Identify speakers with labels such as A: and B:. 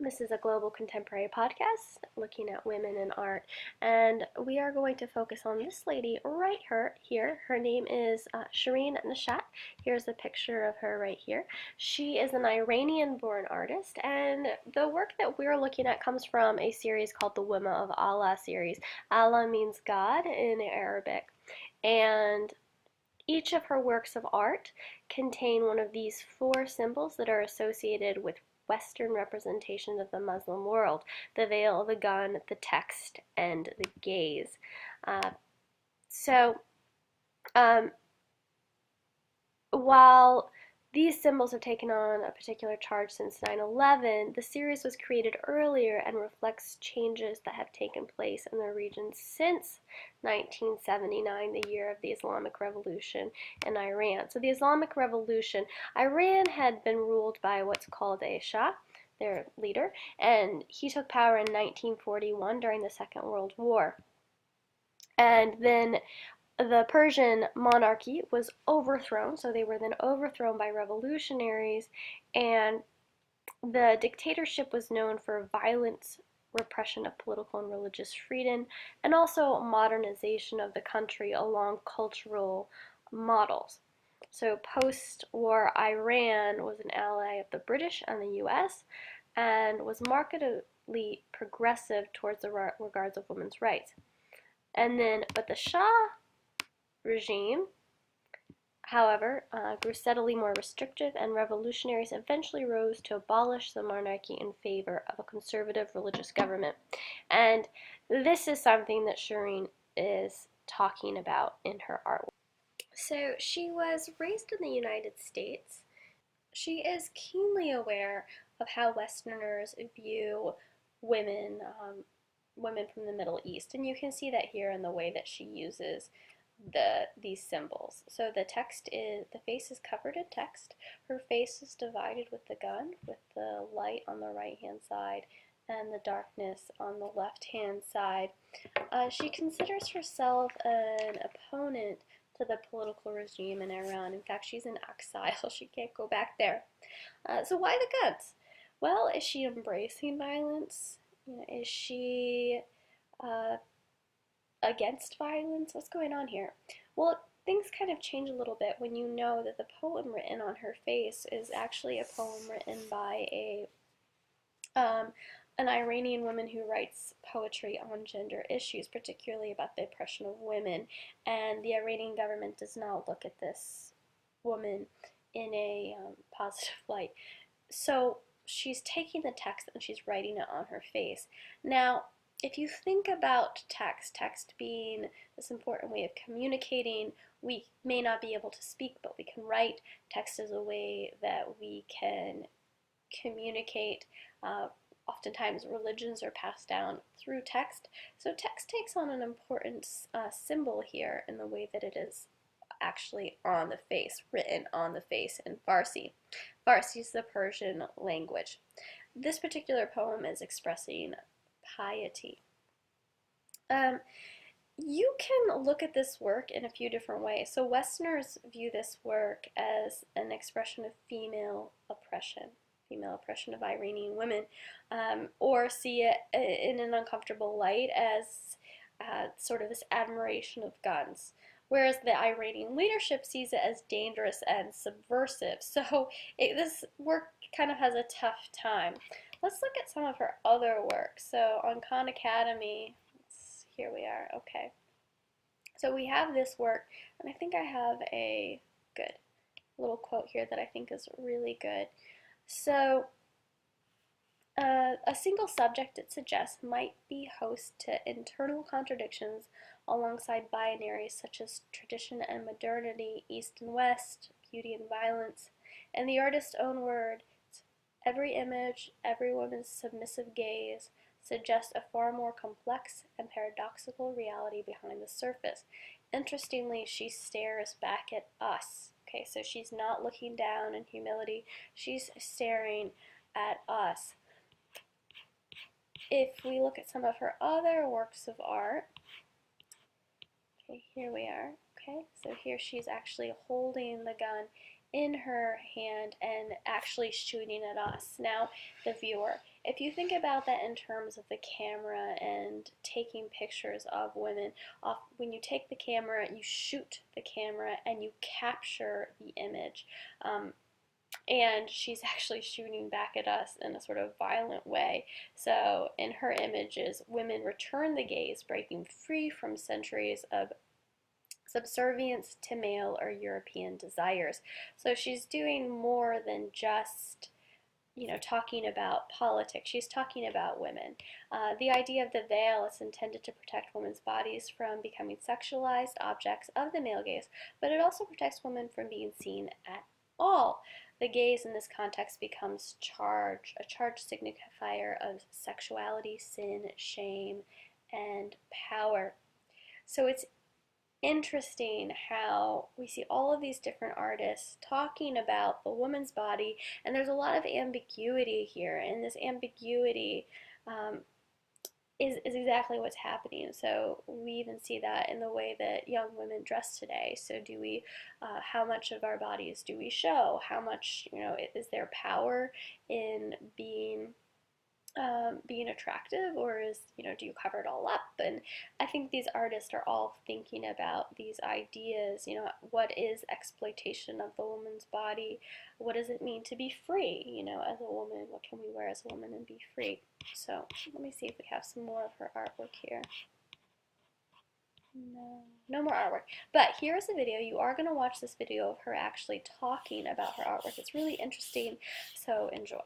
A: This is a global contemporary podcast looking at women in art, and we are going to focus on this lady right here. Her name is Shirin Neshat. Here's a picture of her right here. She is an Iranian-born artist, and the work that we're looking at comes from a series called the Women of Allah series. Allah means God in Arabic, and each of her works of art contain one of these four symbols that are associated with Western representation of the Muslim world: the veil, the gun, the text, and the gaze. Uh, so, um, while these symbols have taken on a particular charge since 9/11, the series was created earlier and reflects changes that have taken place in the region since 1979, the year of the Islamic Revolution in Iran. So the Islamic Revolution, Iran had been ruled by what's called a Shah, their leader, and he took power in 1941 during the Second World War. And then the Persian monarchy was overthrown, so they were then overthrown by revolutionaries, and the dictatorship was known for violent repression of political and religious freedom, and also modernization of the country along cultural models. So post-war Iran was an ally of the British and the US, and was markedly progressive towards the regards of women's rights. But the Shah regime, however, grew steadily more restrictive, and revolutionaries eventually rose to abolish the monarchy in favor of a conservative religious government. And this is something that Shirin is talking about in her artwork. So she was raised in the United States. She is keenly aware of how Westerners view women, women from the Middle East, and you can see that here in the way that she uses these symbols. So the face is covered in text. Her face is divided with the gun, with the light on the right hand side and the darkness on the left hand side. She considers herself an opponent to the political regime in Iran. In fact, she's in exile. She can't go back there. So why the guns? Well, is she embracing violence? Is she against violence? What's going on here? Well, things kind of change a little bit when you know that the poem written on her face is actually a poem written by an Iranian woman who writes poetry on gender issues, particularly about the oppression of women. And the Iranian government does not look at this woman in a positive light. So she's taking the text and she's writing it on her face. Now, if you think about text being this important way of communicating, we may not be able to speak, but we can write. Text is a way that we can communicate. Oftentimes religions are passed down through text. So text takes on an important symbol here in the way that it is actually on the face, written on the face in Farsi. Farsi is the Persian language. This particular poem is expressing piety. You can look at this work in a few different ways. So Westerners view this work as an expression of female oppression of Iranian women, or see it in an uncomfortable light as sort of this admiration of guns. Whereas the Iranian leadership sees it as dangerous and subversive. So this work kind of has a tough time. Let's look at some of her other work. So on Khan Academy, here we are, okay. So we have this work, and I think I have a good little quote here that I think is really good. So a single subject, it suggests, might be host to internal contradictions alongside binaries such as tradition and modernity, east and west, beauty and violence. In the artist's own words, every image, every woman's submissive gaze suggests a far more complex and paradoxical reality behind the surface. Interestingly, she stares back at us. Okay, so she's not looking down in humility, she's staring at us. If we look at some of her other works of art, okay, here we are. Okay, so here she's actually holding the gun in her hand and actually shooting at us. Now, the viewer, if you think about that in terms of the camera and taking pictures of women, when you take the camera, you shoot the camera and you capture the image. And she's actually shooting back at us in a sort of violent way. So in her images, women return the gaze, breaking free from centuries of subservience to male or European desires. So she's doing more than just talking about politics. She's talking about women. The idea of the veil is intended to protect women's bodies from becoming sexualized objects of the male gaze, but it also protects women from being seen at all. The gaze in this context becomes a charge signifier of sexuality, sin, shame, and power. So it's interesting how we see all of these different artists talking about the woman's body, and there's a lot of ambiguity here, and this ambiguity is exactly what's happening. So we even see that in the way that young women dress today. So how much of our bodies do we show? How much, is there power in being attractive, or do you cover it all up? And I think these artists are all thinking about these ideas. What is exploitation of the woman's body? What does it mean to be free? As a woman, what can we wear as a woman and be free? So let me see if we have some more of her artwork here. No more artwork. But here's a video. You are going to watch this video of her actually talking about her artwork. It's really interesting, so enjoy.